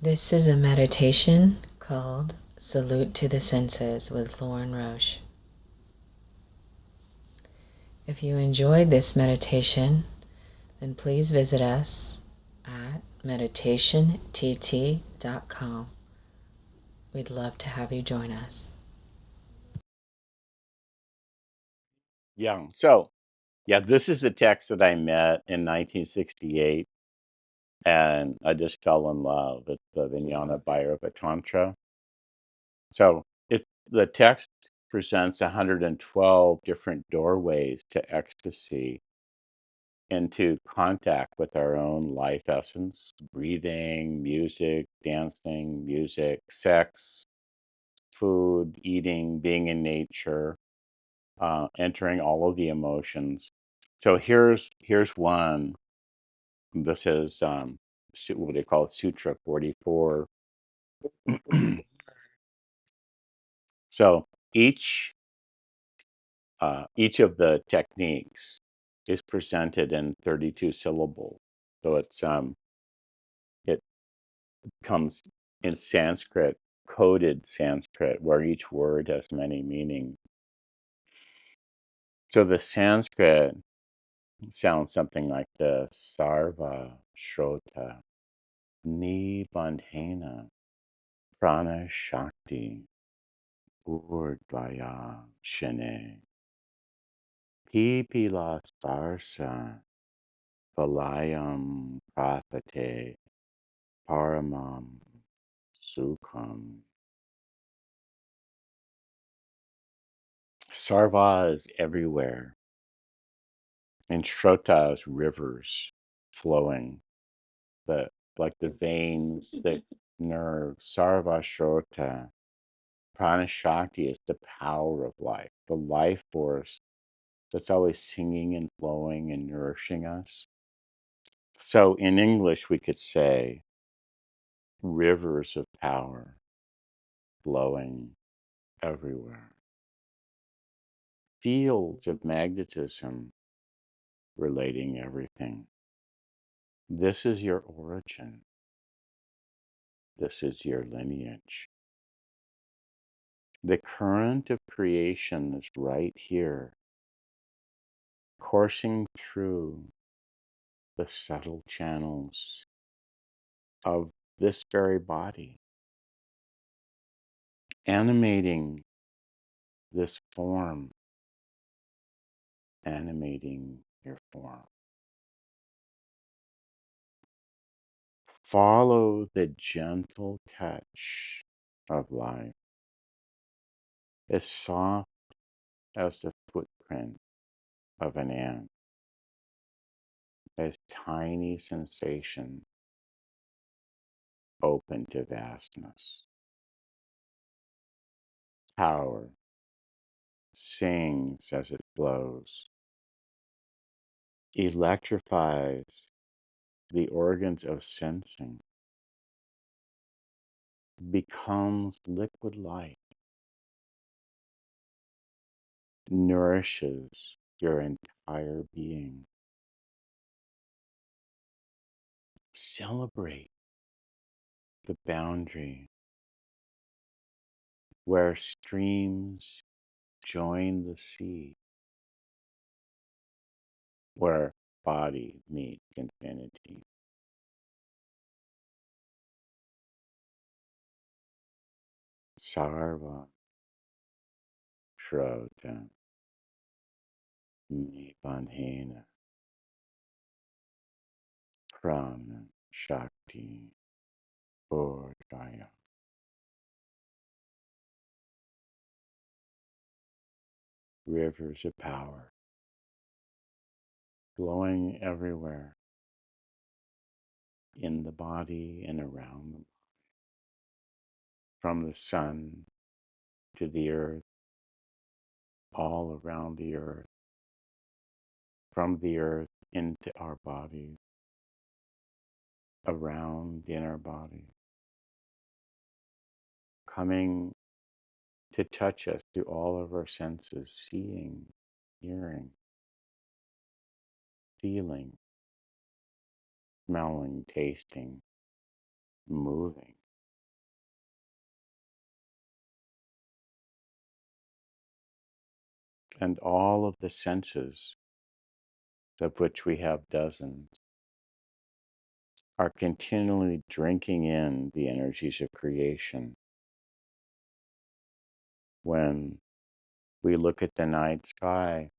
This is a meditation called Salute to the Senses with Lorin Roche. If you enjoyed this meditation, then please visit us at meditationtt.com. We'd love to have you join us. This is the text that I met in 1968, and I just fell in love. It's the Vijnana Bhairava Tantra. The text presents 112 different doorways to ecstasy, into contact with our own life essence: breathing, music, dancing, music, sex, food, eating, being in nature, entering all of the emotions. So here's one. This is what they call Sutra 44. So each of the techniques is presented in 32 syllables. So it comes in Sanskrit, coded Sanskrit, where each word has many meanings. So the Sanskrit sounds something like this: Sarva Shrota Nibandhena Prana Shakti Urdvaya Shane Pipila Sparsa Valayam Prathate Paramam Sukham. Sarva is everywhere, and Shrota is rivers flowing, the like the veins, the nerves. Sarva Shrota. Prana Shakti is the power of life, the life force that's always singing and flowing and nourishing us. So in English, we could say rivers of power flowing everywhere, fields of magnetism relating everything. This is your origin. This is your lineage. The current of creation is right here, coursing through the subtle channels of this very body, animating this form, animating your form. Follow the gentle touch of life, as soft as the footprint of an ant, as tiny sensation open to vastness. Power sings as it flows, electrifies the organs of sensing, becomes liquid light, nourishes your entire being. Celebrate the boundary where streams join the sea, where body meets infinity. Sarva Shrota Nibandhena Prana Shakti Urdhvaya. Rivers of power flowing everywhere, in the body and around them, from the sun to the earth, all around the earth, from the earth into our bodies, around in our bodies, coming to touch us through all of our senses: seeing, hearing, feeling, smelling, tasting, moving. And all of the senses, of which we have dozens, are continually drinking in the energies of creation. When we look at the night sky,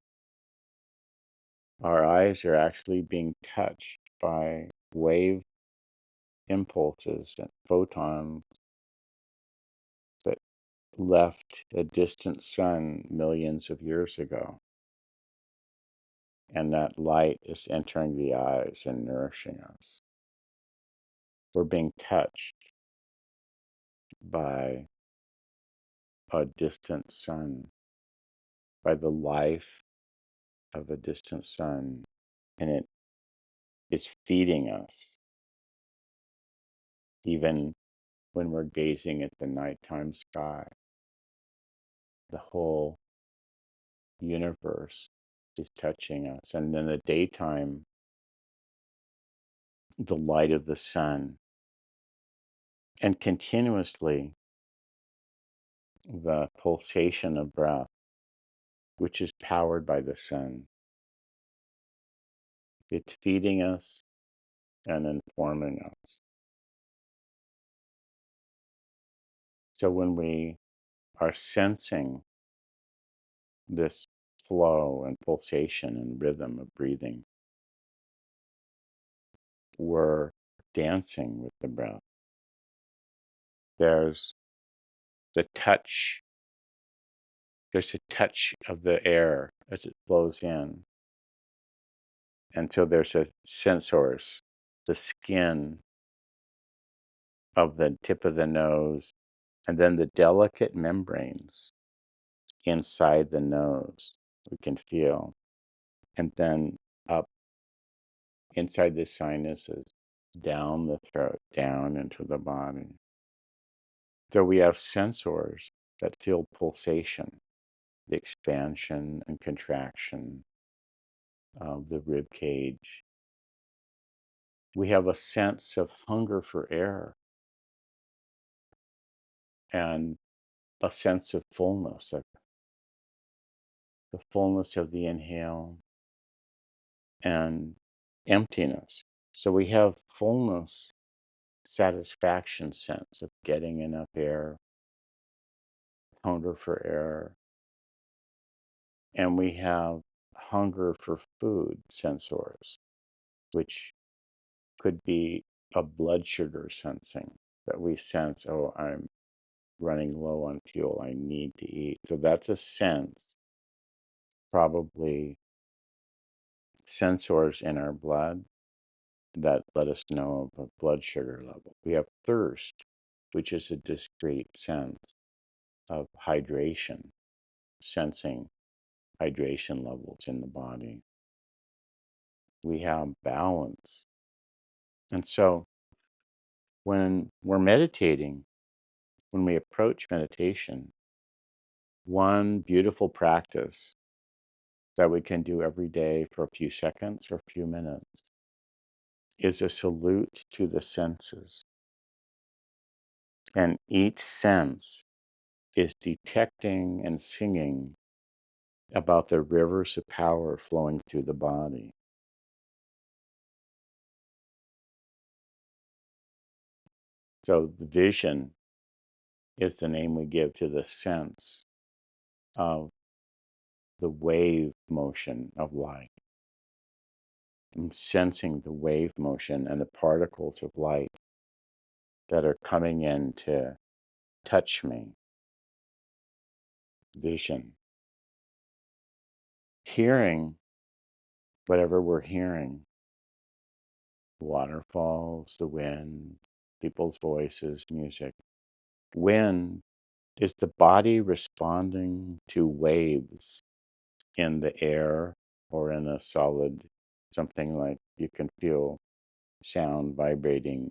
our eyes are actually being touched by wave impulses and photons that left a distant sun millions of years ago. And that light is entering the eyes and nourishing us. We're being touched by a distant sun, by the life of a distant sun, and it is feeding us, even when we're gazing at the nighttime sky. The whole universe is touching us. And in the daytime, the light of the sun, and continuously the pulsation of breath, which is powered by the sun. It's feeding us and informing us. So when we are sensing this flow and pulsation and rhythm of breathing, we're dancing with the breath. There's the touch, there's a touch of the air as it flows in. And so there's a sensors, the skin of the tip of the nose, and then the delicate membranes inside the nose we can feel, and then up inside the sinuses, down the throat, down into the body. So we have sensors that feel pulsation, the expansion and contraction of the rib cage. We have a sense of hunger for air and a sense of fullness, of the fullness of the inhale and emptiness. So we have fullness, satisfaction sense of getting enough air, hunger for air, and we have hunger for food sensors, which could be a blood sugar sensing that we sense, oh, I'm running low on fuel, I need to eat. So that's a sense, probably sensors in our blood that let us know of a blood sugar level. We have thirst, which is a discrete sense of hydration, sensing hydration levels in the body. We have balance. And so when we're meditating, when we approach meditation, one beautiful practice that we can do every day for a few seconds or a few minutes is a salute to the senses. And each sense is detecting and singing about the rivers of power flowing through the body. So the vision is the name we give to the sense of the wave motion of light. I'm sensing the wave motion and the particles of light that are coming in to touch me. Vision. Hearing whatever we're hearing, waterfalls, the wind, people's voices, music. Wind is the body responding to waves in the air or in a solid, something like you can feel sound vibrating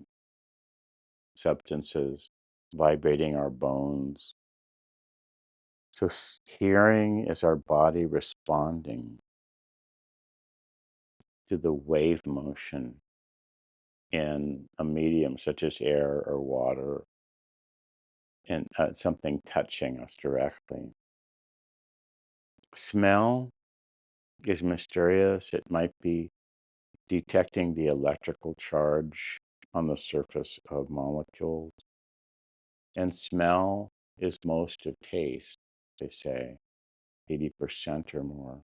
substances, vibrating our bones. So hearing is our body responding to the wave motion in a medium such as air or water, and something touching us directly. Smell is mysterious. It might be detecting the electrical charge on the surface of molecules. And smell is most of taste, they say, 80% or more.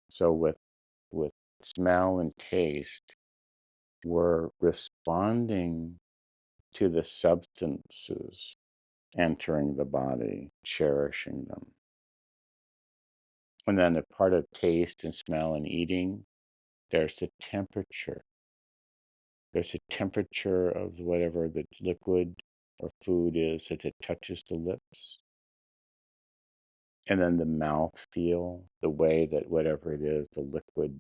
So with smell and taste, we're responding to the substances entering the body, cherishing them. And then a part of taste and smell and eating, there's the temperature. There's a temperature of whatever the liquid or food is as it touches the lips. And then the mouth feel, the way that whatever it is, the liquid,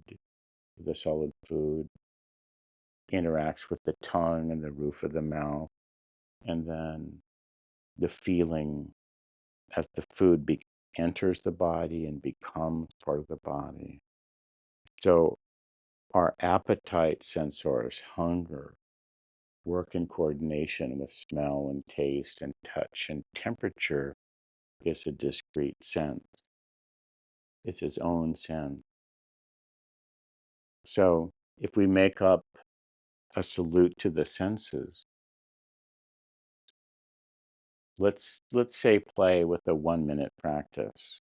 the solid food, interacts with the tongue and the roof of the mouth. And then the feeling as the food enters the body and becomes part of the body. So our appetite sensors, hunger, work in coordination with smell and taste and touch, and temperature is a discrete sense. It's its own sense. So if we make up a salute to the senses, let's say play with a 1 minute practice.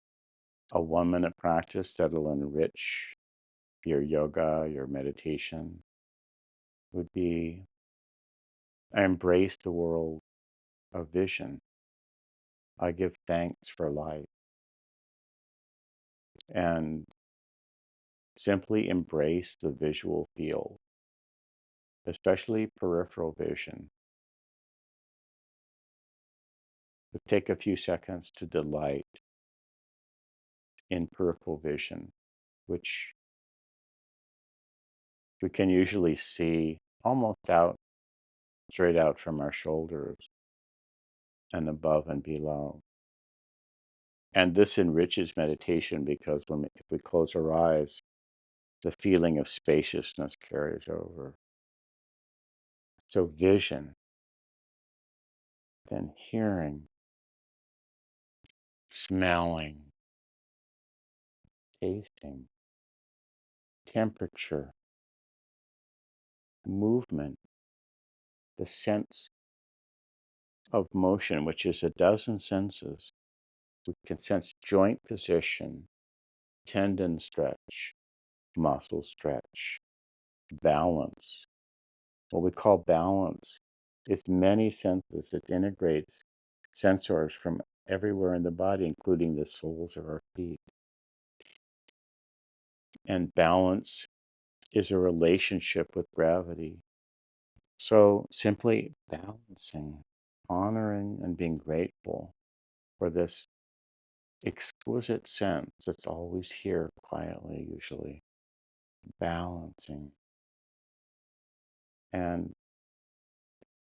A 1 minute practice that'll enrich your yoga, your meditation would be I embrace the world of vision. I give thanks for life and simply embrace the visual field, especially peripheral vision. But take a few seconds to delight in peripheral vision, which we can usually see almost straight out from our shoulders and above and below. And this enriches meditation because if we close our eyes, the feeling of spaciousness carries over. So vision, then hearing, smelling, tasting, temperature, movement, the sense of motion, which is a dozen senses. We can sense joint position, tendon stretch, muscle stretch, balance. What we call balance is many senses. It integrates sensors from everywhere in the body, including the soles of our feet. And balance is a relationship with gravity. So simply balancing, honoring, and being grateful for this exquisite sense that's always here quietly, usually, balancing. And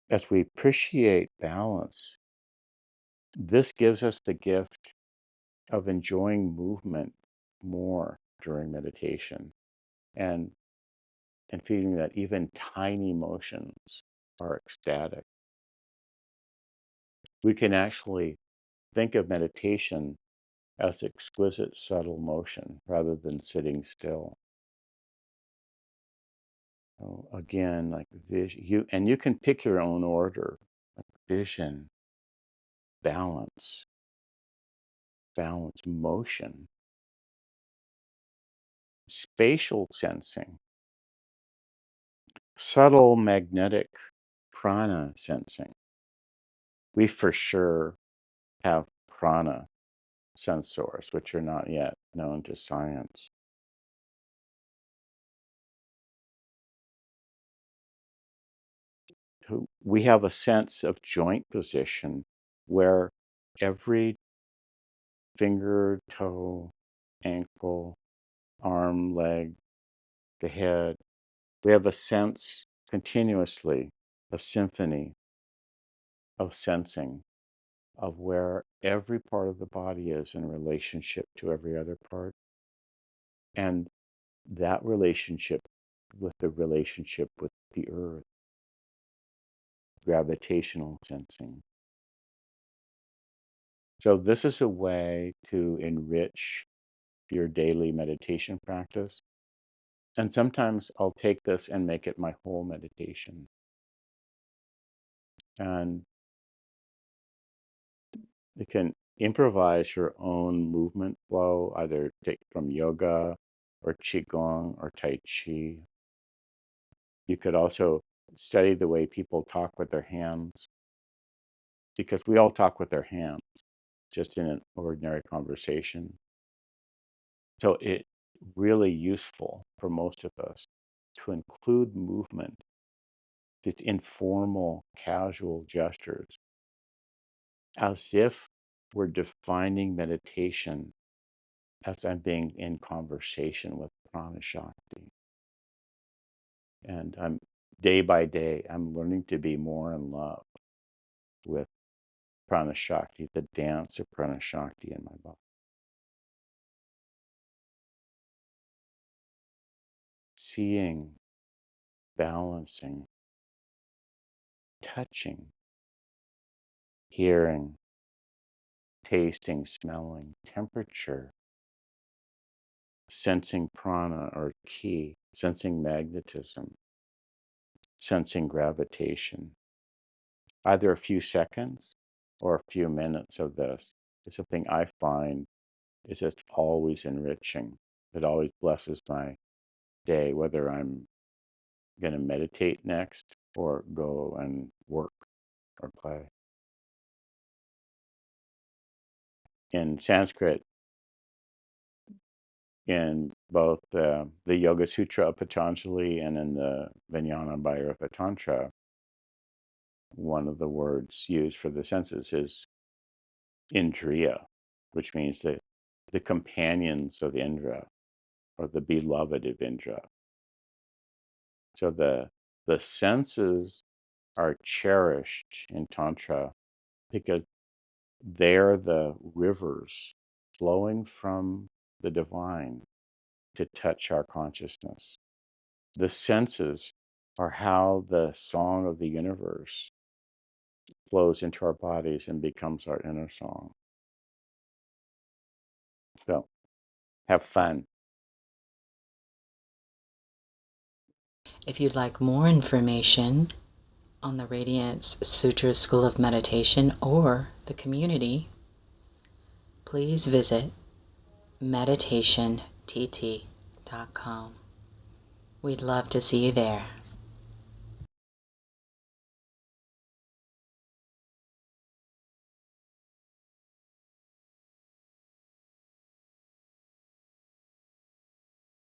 as we appreciate balance, this gives us the gift of enjoying movement more during meditation and and feeling that even tiny motions are ecstatic. We can actually think of meditation as exquisite subtle motion rather than sitting still. So again, like vision, you can pick your own order, like vision, balance, motion, spatial sensing, subtle magnetic prana sensing. We for sure have prana sensors, which are not yet known to science. We have a sense of joint position where every finger, toe, ankle, arm, leg, the head, we have a sense continuously, a symphony of sensing of where every part of the body is in relationship to every other part. And that relationship with the relationship with the earth. gravitational sensing. So this is a way to enrich your daily meditation practice. And sometimes I'll take this and make it my whole meditation. And you can improvise your own movement flow, either take from yoga or qigong or tai chi. You could also study the way people talk with their hands, because we all talk with their hands just in an ordinary conversation. So it's really useful for most of us to include movement, these informal, casual gestures, as if we're defining meditation as I'm being in conversation with prana shakti. And I'm day by day, I'm learning to be more in love with prana shakti, the dance of prana shakti in my body. Seeing, balancing, touching, hearing, tasting, smelling, temperature, sensing prana or ki, sensing magnetism, sensing gravitation. Either a few seconds or a few minutes of this is something I find is just always enriching. It always blesses my day, whether I'm going to meditate next or go and work or play. In Sanskrit, in both the Yoga Sutra of Patanjali and in the Vijnana Bhairava Tantra, one of the words used for the senses is Indriya, which means that the companions of Indra or the beloved of Indra. So the senses are cherished in Tantra because they're the rivers flowing from the divine to touch our consciousness. The senses are how the song of the universe flows into our bodies and becomes our inner song. So have fun. If you'd like more information on the Radiance Sutra School of Meditation or the community, please visit meditationtt.com. We'd love to see you there.